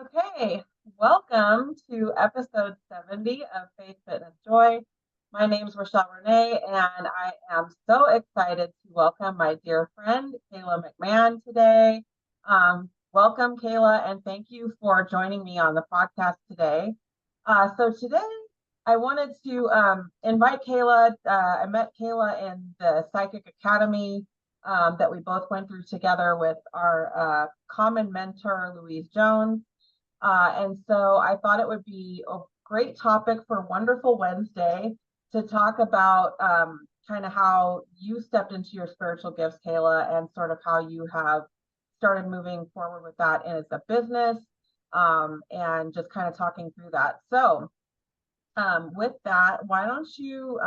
Okay, welcome to episode 70 of Faith, Fitness, Joy. My name is Rochelle Renee, and I am so excited to welcome my dear friend, Kayla McMahan, today. Welcome, Kayla, and thank you for joining me on the podcast today. So today, I wanted to invite Kayla. I met Kayla in the Psychic Academy that we both went through together with our common mentor, Louise Jones. And so I thought it would be a great topic for Wonderful Wednesday to talk about kind of how you stepped into your spiritual gifts, Kayla, and sort of how you have started moving forward with that as a business, and just kind of talking through that. So with that, why don't you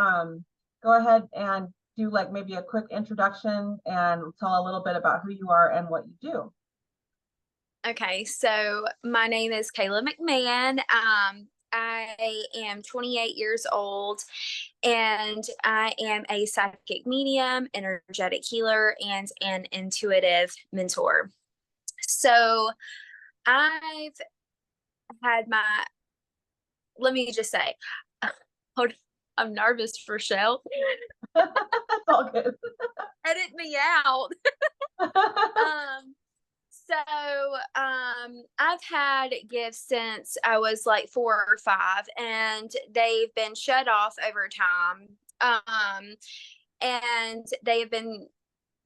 go ahead and do like maybe a quick introduction and tell a little bit about who you are and what you do. Okay, so my name is Kayla McMahan. I am 28 years old and I am a psychic medium, energetic healer, and an intuitive mentor. So I've had let me just say, hold, I'm nervous for Shell. That's all good. Edit me out. um, I've had gifts since I was like 4 or 5, and they've been shut off over time. And they have been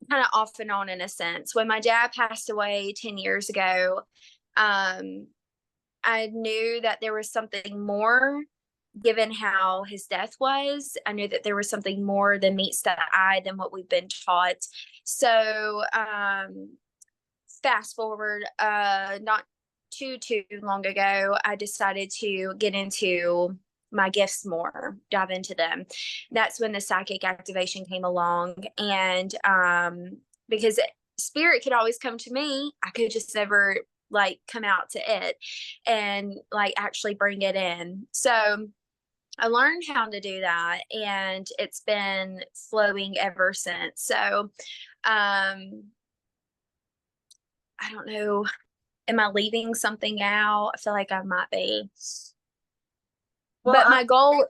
kind of off and on in a sense. When my dad passed away 10 years ago, I knew that there was something more. Given how his death was, I knew that there was something more than meets the eye than what we've been taught. So, fast forward, not too long ago, I decided to get into my gifts more, dive into them. That's when the psychic activation came along, and because spirit could always come to me, I could just never like come out to it and like actually bring it in. So I learned how to do that, and it's been flowing ever since. So I don't know. Am I leaving something out? I feel like I might be. Well, But my goal,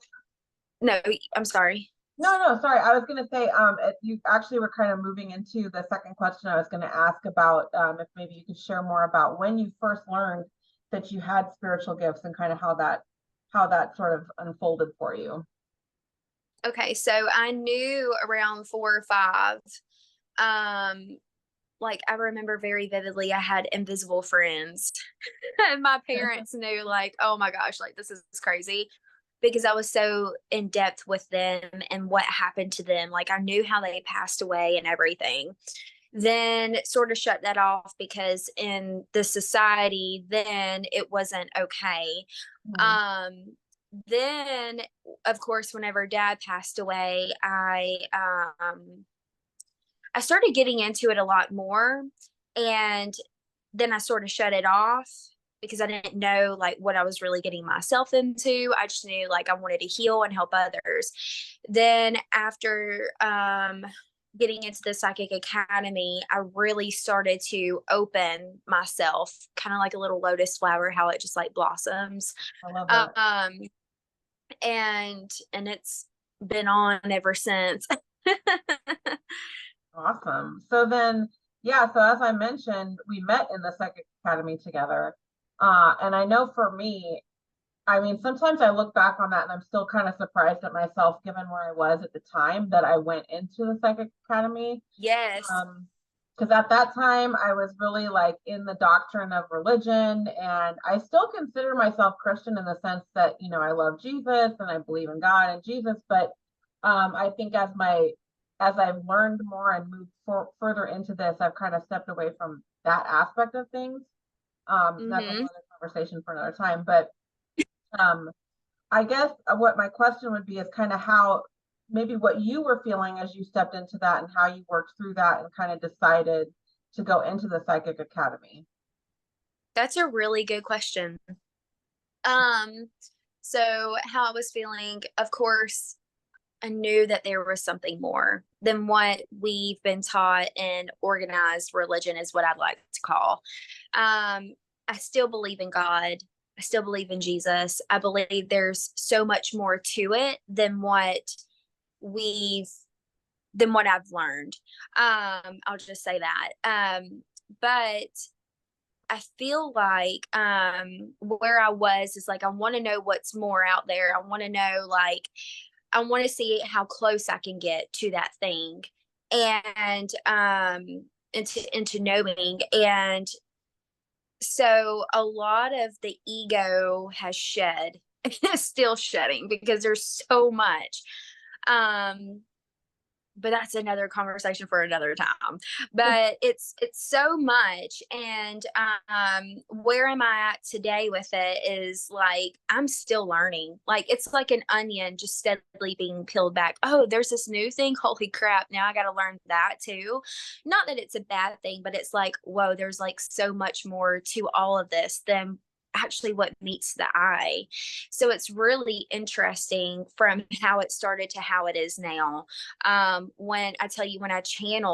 no, I'm sorry. no, sorry. I was going to say, you actually were kind of moving into the second question I was going to ask about, if maybe you could share more about when you first learned that you had spiritual gifts and kind of how that sort of unfolded for you. Okay, so I knew around 4 or 5. Um, like I remember very vividly, I had invisible friends. And my parents knew, like, oh my gosh, like this is crazy. Because I was so in depth with them and what happened to them. Like I knew how they passed away and everything. Then sort of shut that off because in the society, then it wasn't okay. Mhm. Um, then of course, whenever dad passed away, I started getting into it a lot more. And then I sort of shut it off because I didn't know like what I was really getting myself into. I just knew like I wanted to heal and help others. Then after getting into the psychic academy, I really started to open myself, kind of like a little lotus flower, how it just like blossoms. I love that. Um and it's been on ever since. Awesome. So then, yeah, so as I mentioned, we met in the Psychic Academy together. And I know for me, I mean, sometimes I look back on that and I'm still kind of surprised at myself, given where I was at the time that I went into the Psychic Academy. Yes. Because at that time I was really like in the doctrine of religion, and I still consider myself Christian in the sense that, you know, I love Jesus and I believe in God and Jesus. But I think as I've learned more and moved further into this, I've kind of stepped away from that aspect of things. That's a whole Mm-hmm. other conversation for another time. But um, I guess what my question would be is kind of how maybe what you were feeling as you stepped into that and how you worked through that and kind of decided to go into the Psychic Academy. That's a really good question. Um, so how I was feeling, of course, I knew that there was something more than what we've been taught in organized religion, is what I'd like to call. Um, I still believe in God. I still believe in Jesus. I believe there's so much more to it we've than what I've learned. I'll just say that. But I feel like where I was is like I want to know what's more out there. I want to know, like, I want to see how close I can get to that thing, and into knowing. And so a lot of the ego has shed, still shedding, because there's so much. Um, but that's another conversation for another time. But it's so much. And where am I at today with it is like I'm still learning. Like it's like an onion just steadily being peeled back. Oh, there's this new thing, holy crap, now I got to learn that too. Not that it's a bad thing, but it's like, whoa, there's like so much more to all of this than actually what meets the eye. So it's really interesting from how it started to how it is now. When I tell you, when I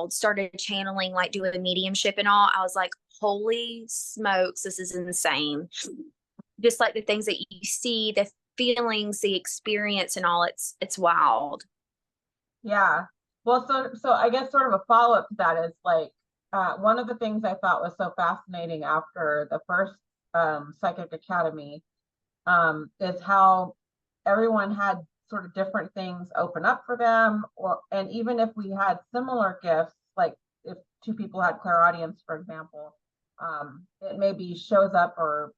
started channeling, like doing mediumship and all, I was like, holy smokes, this is insane. Just like the things that you see, the feelings, the experience and all, it's wild. Yeah. Well, so I guess sort of a follow-up to that is like one of the things I thought was so fascinating after the first Psychic Academy is how everyone had sort of different things open up for them, and even if we had similar gifts, like if two people had clairaudience, for example, it maybe shows up or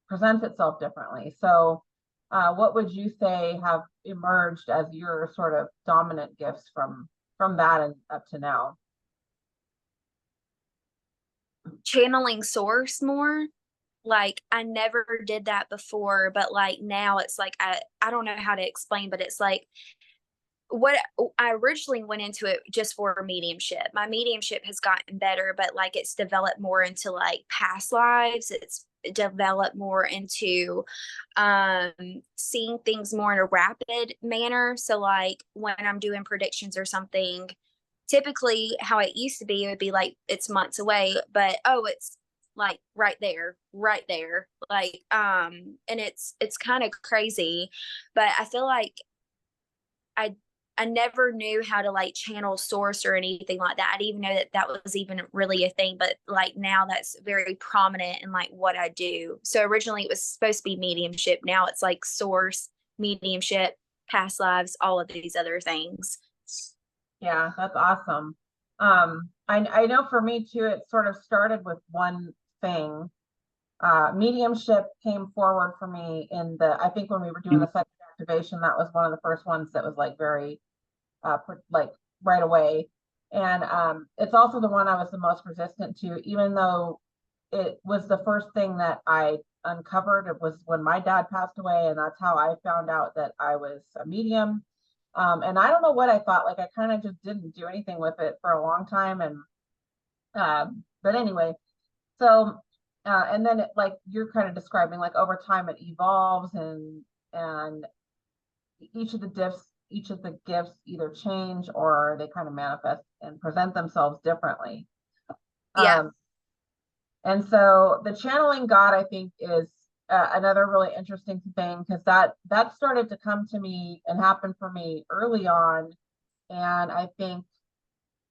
presents itself differently. So what would you say have emerged as your sort of dominant gifts from that and up to now? Channeling source more. Like I never did that before, but like now it's like I don't know how to explain, but it's like what I originally went into it just for mediumship. My mediumship has gotten better, but like it's developed more into like past lives. It's developed more into um seeing things more in a rapid manner. So like when I'm doing predictions or something, typically how it used to be, it would be like it's months away, but oh, it's like right there. Like and it's kind of crazy, but I feel like I I never knew how to like channel source or anything like that. I didn't even know that that was even really a thing, but like now that's very prominent in like what I do. So originally it was supposed to be mediumship. Now it's like source, mediumship, past lives, all of these other things. Yeah, that's awesome. I know for me too, it sort of started with one thing. Mediumship came forward for me in I think when we were doing the second activation, that was one of the first ones that was like very, like right away. And it's also the one I was the most resistant to, even though it was the first thing that I uncovered. It was when my dad passed away, and that's how I found out that I was a medium. And I don't know what I thought, like I kind of just didn't do anything with it for a long time. And but anyway, so and then it, like you're kind of describing, like over time it evolves, and each of the gifts either change or they kind of manifest and present themselves differently. Yeah. Um, and so the channeling God, I think, is another really interesting thing, because that started to come to me and happen for me early on, and I think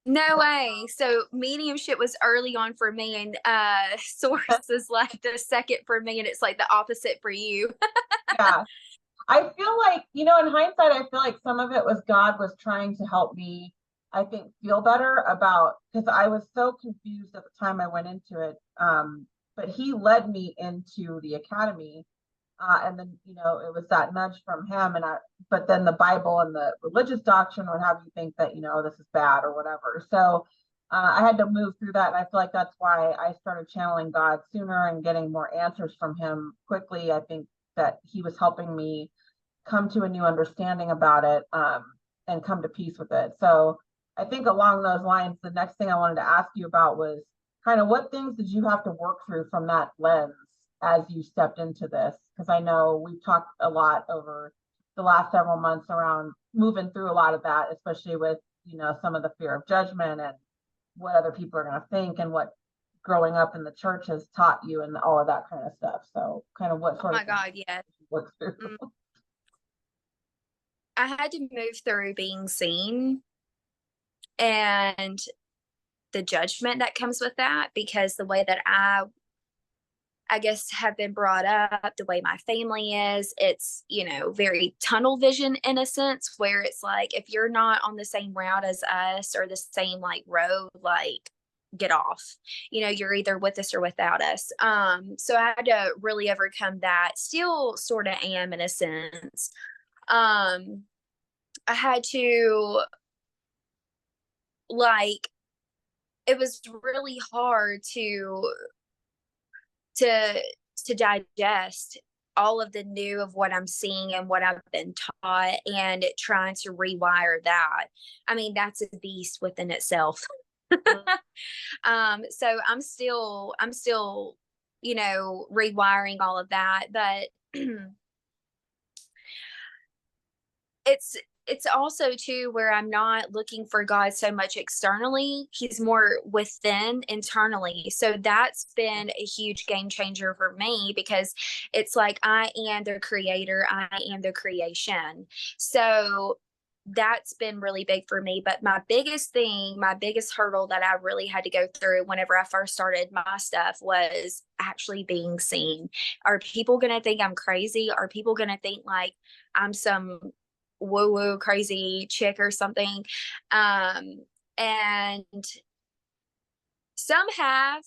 No that, way. So mediumship was early on for me, and source is like the second for me, and it's like the opposite for you. yeah, I feel like, in hindsight, I feel like some of it was God was trying to help me, I think, feel better about, because I was so confused at the time I went into it. But he led me into the academy. And then, it was that nudge from him. But then the Bible and the religious doctrine would have you think that, this is bad or whatever. So I had to move through that. And I feel like that's why I started channeling God sooner and getting more answers from him quickly. I think that he was helping me come to a new understanding about it, and come to peace with it. So I think along those lines, the next thing I wanted to ask you about was kind of what things did you have to work through from that lens as you stepped into this? Because I know we've talked a lot over the last several months around moving through a lot of that, especially with, some of the fear of judgment and what other people are going to think and what growing up in the church has taught you and all of that kind of stuff. So kind of what Oh sort my of things God, yes. you work through. Mm. I had to move through being seen and the judgment that comes with that, because the way that I guess have been brought up, the way my family is, it's, very tunnel vision in a sense, where it's like, if you're not on the same route as us or the same like road, like get off, you're either with us or without us. So I had to really overcome that. Still sort of am in a sense. I had to, like, it was really hard to to digest all of the new of what I'm seeing and what I've been taught, and trying to rewire that. I mean, that's a beast within itself. So I'm still, rewiring all of that, but it's it's also too where I'm not looking for God so much externally. He's more within internally. So that's been a huge game changer for me, because it's like I am the creator, I am the creation. So that's been really big for me. But my biggest thing, my biggest hurdle that I really had to go through whenever I first started my stuff was actually being seen. Are people going to think I'm crazy? Are people going to think like I'm some woo woo crazy chick or something? And some have.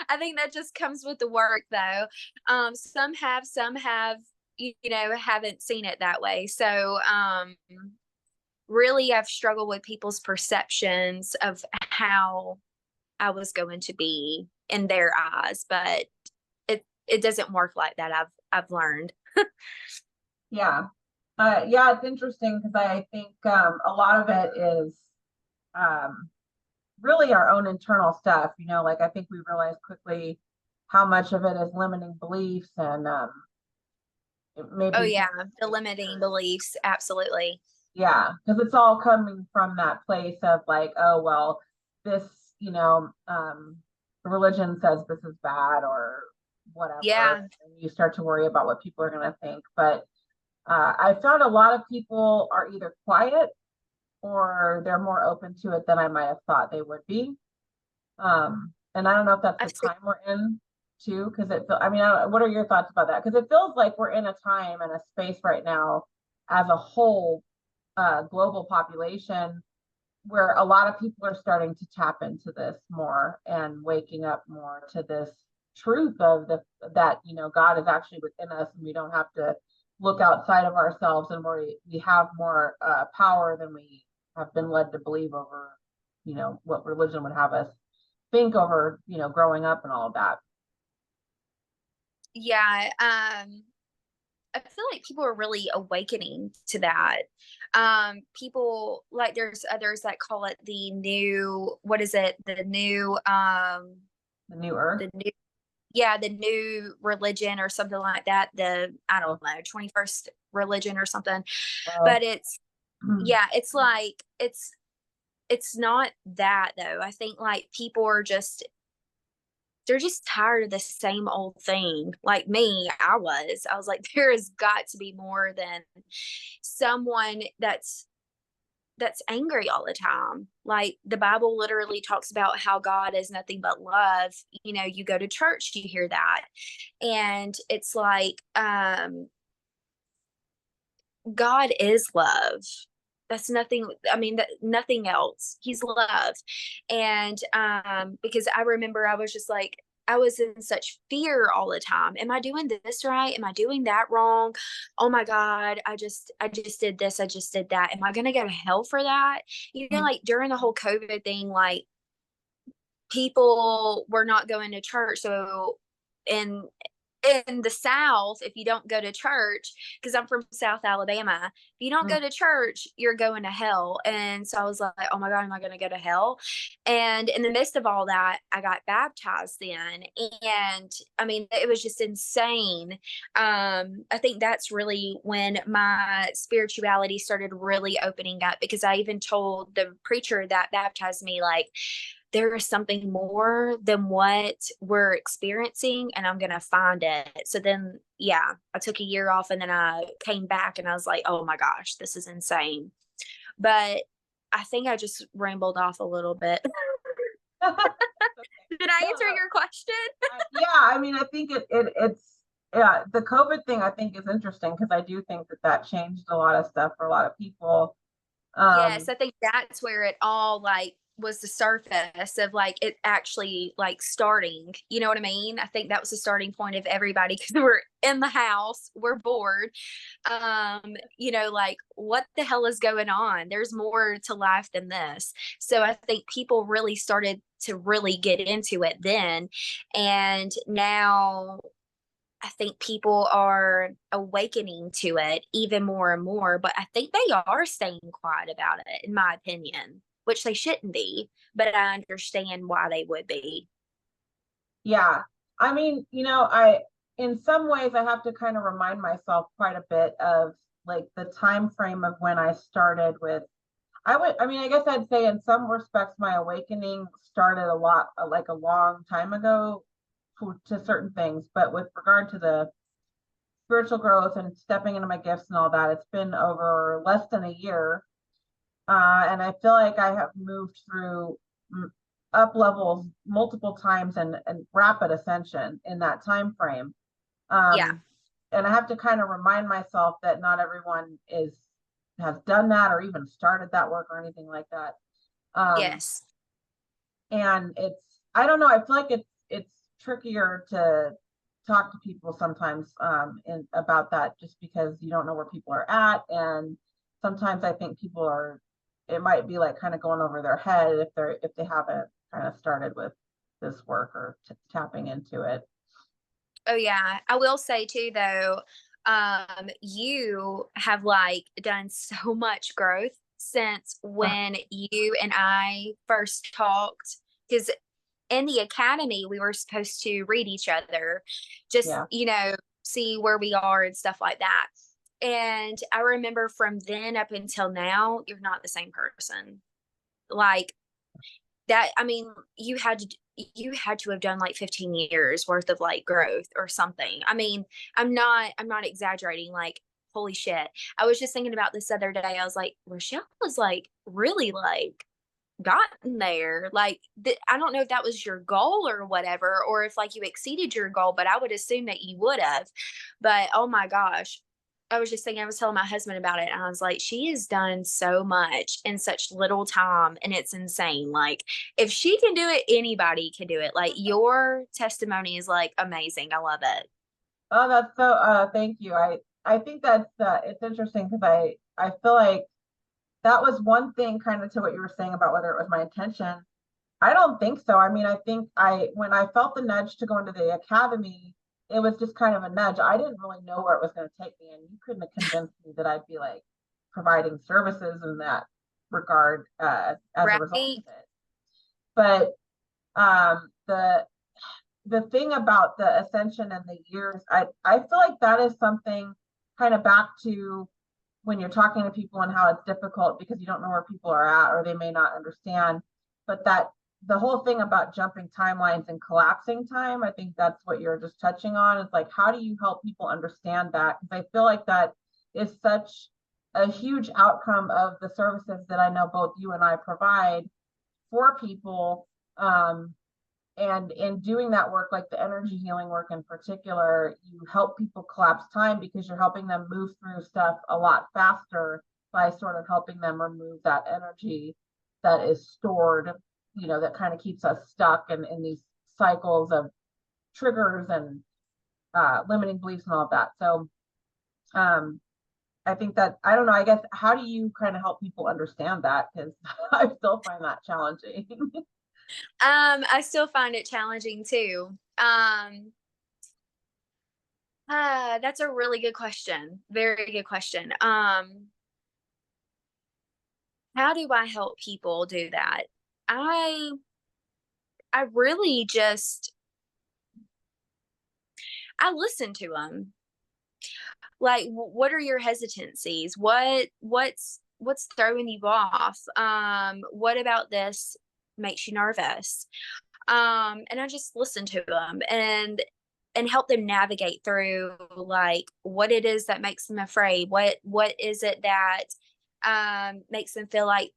I think that just comes with the work though. Some have, haven't seen it that way. So really I've struggled with people's perceptions of how I was going to be in their eyes, but it doesn't work like that. I've learned. Yeah. Yeah, it's interesting because I think a lot of it is um, really our own internal stuff. Like I think we realize quickly how much of it is limiting beliefs and Oh maybe yeah, the limiting beliefs, absolutely. yeah, because it's all coming from that place of like, oh well, this, religion says this is bad or whatever, Yeah, and you start to worry about what people are going to think. But I found a lot of people are either quiet or they're more open to it than I might have thought they would be. And I don't know if that's the I've seen, time we're in too, because I mean, what are your thoughts about that? Because it feels like we're in a time and a space right now as a whole global population where a lot of people are starting to tap into this more and waking up more to this truth of that God is actually within us and we don't have to look outside of ourselves, and we have more power than we have been led to believe over what religion would have us think over growing up and all of that. yeah, I feel like people are really awakening to that. People, like, there's others that call it the new, what is it? The new earth. The new, yeah, the new religion or something like that. I don't know, 21st religion or something. Well, But yeah, it's like, it's not that though. I think like people are just, they're just tired of the same old thing. Like me, I was like, there has got to be more than someone that's angry all the time. Like the Bible literally talks about how God is nothing but love. You go to church, you hear that. And it's like, God is love. That's nothing. I mean, nothing else. He's love. And because I remember I was just like, I was in such fear all the time. Am I doing this right? Am I doing that wrong? Oh my God, I just did this, I just did that. Am I gonna go to hell for that? Like during the whole COVID thing, like people were not going to church. So in in the South, if you don't go to church, because I'm from South Alabama, if you don't go to church, you're going to hell. And so I was like, oh my God, am I going to go to hell? And in the midst of all that, I got baptized then. And I mean, it was just insane. I think that's really when my spirituality started really opening up, because I even told the preacher that baptized me, like, there is something more than what we're experiencing, and I'm gonna find it. So then, yeah, I took a year off, and then I came back, and I was like, oh my gosh, this is insane. But I think I just rambled off a little bit. Okay. Did I No, answer no. your question? Yeah, I mean, I think it's yeah, the COVID thing I think is interesting because I do think that that changed a lot of stuff for a lot of people. Yes, Um, I think that's where it all like was the surface of like it actually like starting. You know what I mean? I think that was the starting point of everybody because we're in the house, we're bored. Like what the hell is going on? There's more to life than this. So I think people really started to really get into it then. And now I think people are awakening to it even more and more, but I think they are staying quiet about it, in my opinion, which they shouldn't be, but I understand why they would be. yeah, I mean, I in some ways I have to kind of remind myself quite a bit of like the time frame of when I started with. I mean, I guess I'd say in some respects my awakening started a lot like a long time ago to certain things, but with regard to the spiritual growth and stepping into my gifts and all that, it's been over less than a year. And I feel like I have moved through up levels multiple times and rapid ascension in that time frame. Yeah. And I have to kind of remind myself that not everyone is has done that or even started that work or anything like that. Um, Yes. and I don't know, I feel like it's trickier to talk to people sometimes about that just because you don't know where people are at, and sometimes I think people are, it might be like kind of going over their head if they haven't kind of started with this work or tapping into it. Oh yeah. I will say too though, you have like done so much growth since when you and I first talked. Because in the academy, we were supposed to read each other, just, Yeah. see where we are and stuff like that. And I remember from then up until now, you're not the same person. Like that, I mean, you had to have done like 15 years worth of like growth or something. I mean, I'm not exaggerating. Like, holy shit. I was just thinking about this other day. I was like, Rochelle was like really like gotten there. Like, I don't know if that was your goal or whatever, or if like you exceeded your goal, but I would assume that you would have. But oh my gosh, I was just thinking, I was telling my husband about it, and I was like, she has done so much in such little time, and it's insane. Like, if she can do it, anybody can do it. Like, your testimony is like amazing. I love it. Oh, that's so thank you. I think that's it's interesting because I feel like that was one thing kind of to what you were saying about whether it was my intention. I don't think so. I mean, I think when I felt the nudge to go into the academy, it was just kind of a nudge. I didn't really know where it was going to take me, and you couldn't have convinced me that I'd be like providing services in that regard as a result Right? of it. But the thing about the ascension and the years, I feel like that is something kind of back to when you're talking to people and how it's difficult because you don't know where people are at or they may not understand. But that the whole thing about jumping timelines and collapsing time, I think that's what you're just touching on. Is like, how do you help people understand that? Because I feel like that is such a huge outcome of the services that I know both you and I provide for people. And in doing that work, like the energy healing work in particular, you help people collapse time because you're helping them move through stuff a lot faster by sort of helping them remove that energy that is stored, that kind of keeps us stuck in these cycles of triggers and limiting beliefs and all of that. So um, I think that, I don't know, I guess, how do you kind of help people understand that? Because I still find that challenging. I still find it challenging too. That's a really good question. Very good question. How do I help people do that? I I really just I listen to them. Like, what are your hesitancies? What's throwing you off? What about this? makes you nervous? And I just listen to them and help them navigate through like what it is that makes them afraid. What is it that makes them feel like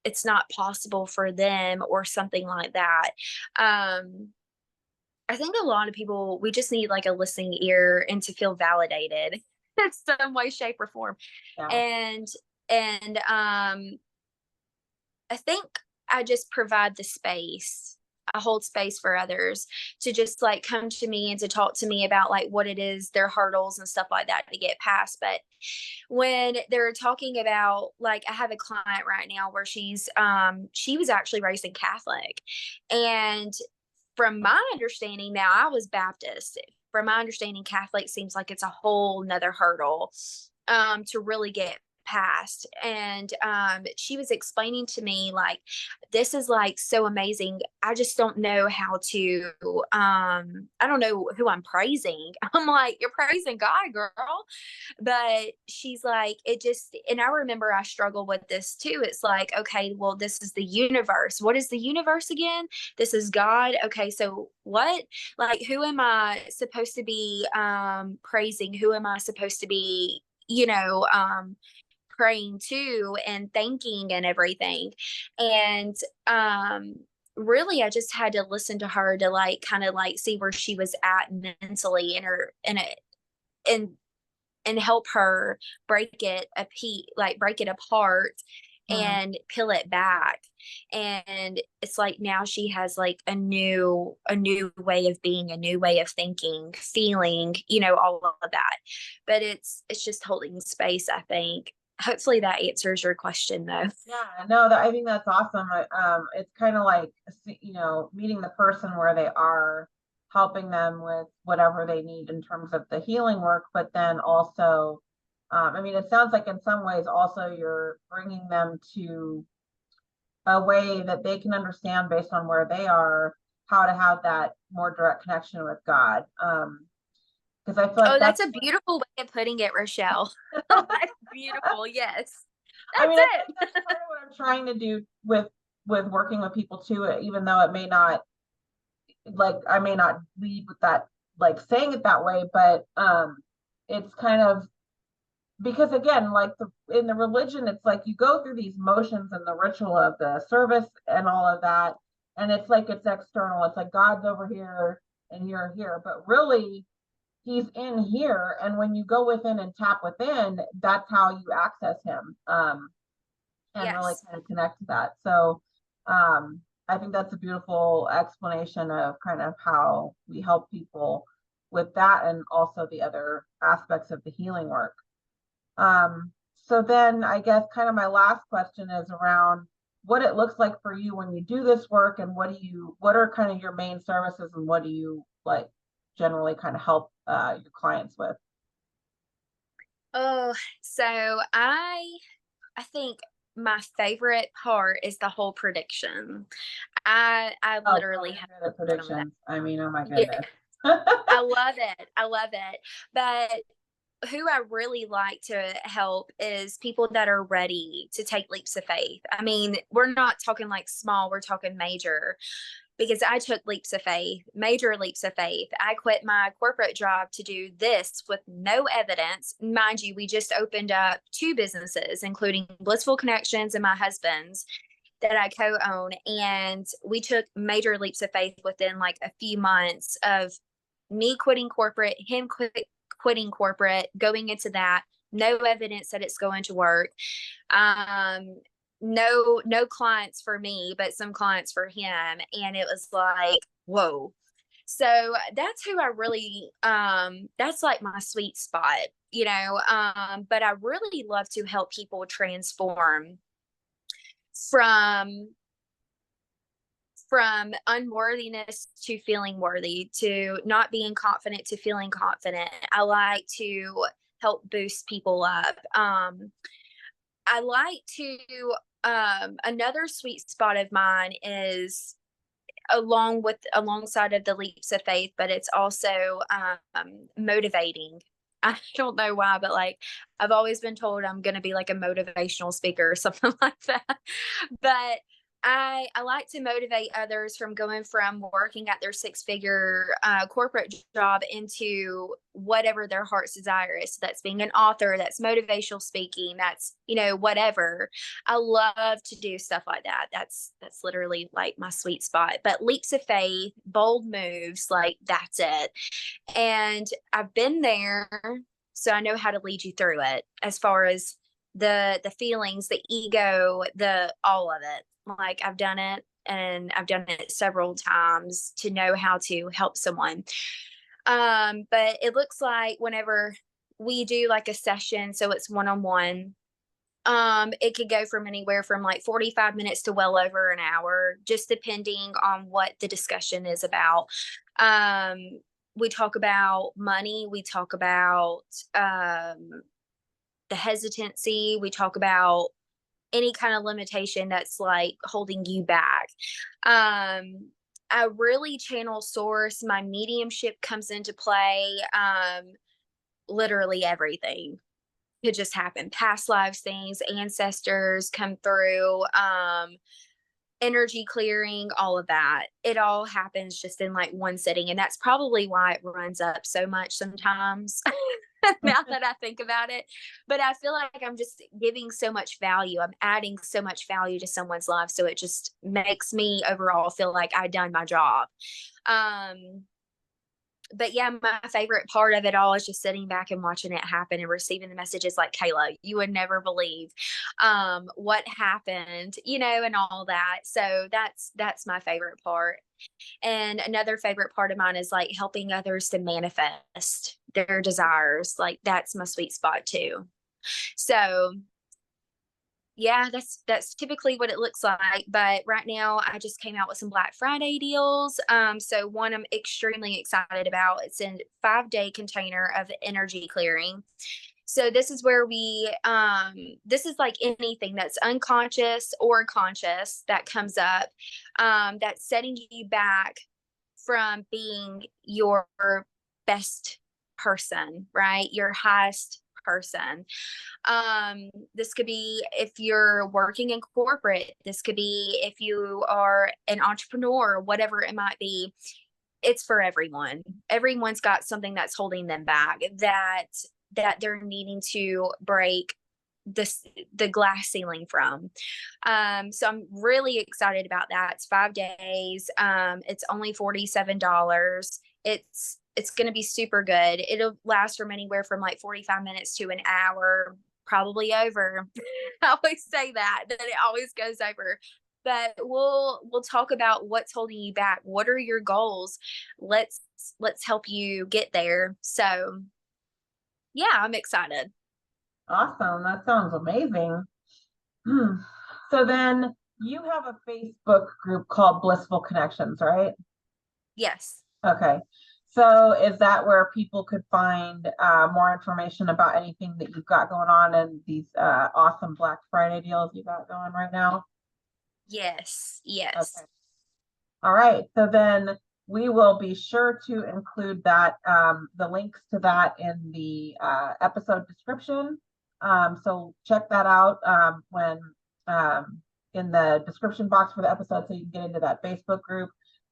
it's not possible for them or something like that. Um, I think a lot of people, we just need like a listening ear and to feel validated in some way, shape, or form. Yeah. And and I think I just provide the space. I hold space for others to just like come to me and to talk to me about like what it is, their hurdles and stuff like that to get past. But when they're talking about like I have a client right now where she was actually raised in Catholic. And from my understanding now, I was Baptist. From my understanding, Catholic seems like it's a whole nother hurdle to really get past. And she was explaining to me like this is like so amazing. I just don't know how to I don't know who I'm praising. I'm like, you're praising God, girl. But she's like, it just, and I remember I struggle with this too. It's like, okay, well, this is the universe. What is the universe again? This is God. Okay, so what? Like, who am I supposed to be praising? Who am I supposed to be, praying to and thanking and everything? And um really I just had to listen to her to like kind of like see where she was at mentally in her in it and help her break it apart Mm. and peel it back. And it's like now she has like a new way of being, a new way of thinking, feeling, all of that. But it's just holding space, I think. Hopefully that answers your question though. Yeah, no, I think that's awesome. It's kind of like, meeting the person where they are, helping them with whatever they need in terms of the healing work, but then also, I mean, it sounds like in some ways also you're bringing them to a way that they can understand based on where they are, how to have that more direct connection with God. Because I feel Oh, like that's that's a beautiful way of putting it, Rochelle. That's beautiful. Yes. I That's mean, I think it. that's part of what I'm trying to do with working with people too, even though it may not, like, I may not lead with that, like saying it that way, but it's kind of, because again, like in the religion, it's like you go through these motions and the ritual of the service and all of that, and it's like it's external. It's like God's over here and you're here, but really he's in here. And when you go within and tap within, that's how you access him. And really Yes. kind of connect to that. So I think that's a beautiful explanation of kind of how we help people with that and also the other aspects of the healing work. So then I guess kind of my last question is around what it looks like for you when you do this work, and what are kind of your main services, and what do you like generally kind of help your clients with? Oh, so I think my favorite part is the whole prediction. I Oh, so literally you're have good at some of that. predictions. I mean, oh my Yeah, goodness. I love it. I love it. But who I really like to help is people that are ready to take leaps of faith. I mean, we're not talking like small, we're talking major, because I took leaps of faith, major leaps of faith. I quit my corporate job to do this with no evidence. Mind you, we just opened up two businesses, including Blissful Connections and my husband's that I co own. And we took major leaps of faith within like a few months of me quitting corporate, quitting corporate, going into that. No evidence that it's going to work. Um, no clients for me, but some clients for him. And it was like, whoa. So that's who I really that's like my sweet spot, but I really love to help people transform from unworthiness to feeling worthy, to not being confident to feeling confident. I like to help boost people up. I like to another sweet spot of mine is alongside of the leaps of faith, but it's also motivating. I don't know why, but like I've always been told I'm going to be like a motivational speaker or something like that. But I like to motivate others from going from working at their six-figure corporate job into whatever their heart's desire is. So that's being an author, that's motivational speaking, that's, whatever. I love to do stuff like that. That's literally like my sweet spot. But leaps of faith, bold moves, like that's it. And I've been there, so I know how to lead you through it as far as the feelings, the ego, the all of it. Like I've done it, and I've done it several times to know how to help someone. But it looks like whenever we do like a session, so it's one-on-one, it could go from anywhere from like 45 minutes to well over an hour, just depending on what the discussion is about. Um, we talk about money, we talk about the hesitancy, we talk about any kind of limitation that's like holding you back. I really channel source. My mediumship comes into play. Literally everything could just happen. Past lives things, ancestors come through, energy clearing, all of that. It all happens just in like one sitting. And that's probably why it runs up so much sometimes. Now that I think about it. But I feel like I'm just giving so much value. I'm adding so much value to someone's life. So it just makes me overall feel like I've done my job. But yeah, my favorite part of it all is just sitting back and watching it happen and receiving the messages like, Kayla, you would never believe what happened, and all that. So that's my favorite part. And another favorite part of mine is like helping others to manifest their desires. Like that's my sweet spot too. So yeah, that's typically what it looks like. But right now I just came out with some Black Friday deals. So one I'm extremely excited about. It's a 5-day container of energy clearing. So this is where this is like anything that's unconscious or conscious that comes up, that's setting you back from being your best person, right? Your highest person. This could be if you're working in corporate, this could be if you are an entrepreneur, whatever it might be. It's for everyone. Everyone's got something that's holding them back that they're needing to break the glass ceiling from. So I'm really excited about that. It's 5 days. It's only $47. It's going to be super good. It'll last from anywhere from like 45 minutes to an hour, probably over. I always say that it always goes over. But we'll talk about what's holding you back. What are your goals? Let's help you get there. So yeah, I'm excited. Awesome. That sounds amazing. So then you have a Facebook group called Blissful Connections, right? Yes. Okay. So is that where people could find more information about anything that you've got going on and these awesome Black Friday deals you got going right now? Yes. Okay. Yes. All right. So then we will be sure to include that, the links to that in the episode description. So check that out when in the description box for the episode so you can get into that Facebook group.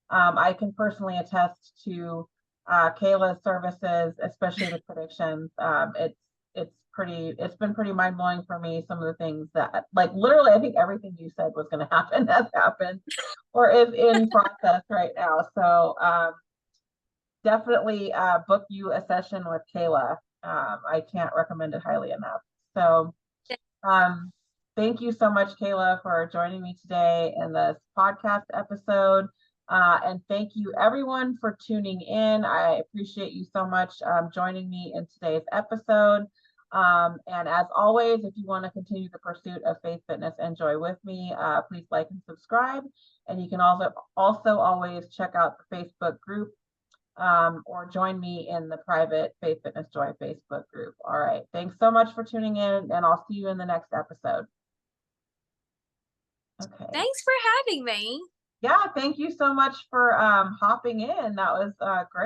I can personally attest to Kayla's services, especially the predictions. It's been pretty mind blowing for me. Some of the things that, like, literally, I think everything you said was going to happen has happened or is in process right now. So definitely book you a session with Kayla. I can't recommend it highly enough. So thank you so much, Kayla, for joining me today in this podcast episode. And thank you everyone for tuning in. I appreciate you so much joining me in today's episode. And as always, if you want to continue the pursuit of faith, fitness, and joy with me, please like and subscribe. And you can also always check out the Facebook group or join me in the private Faith, Fitness, Joy Facebook group. All right. Thanks so much for tuning in, and I'll see you in the next episode. Okay. Thanks for having me. Yeah, thank you so much for hopping in. That was great.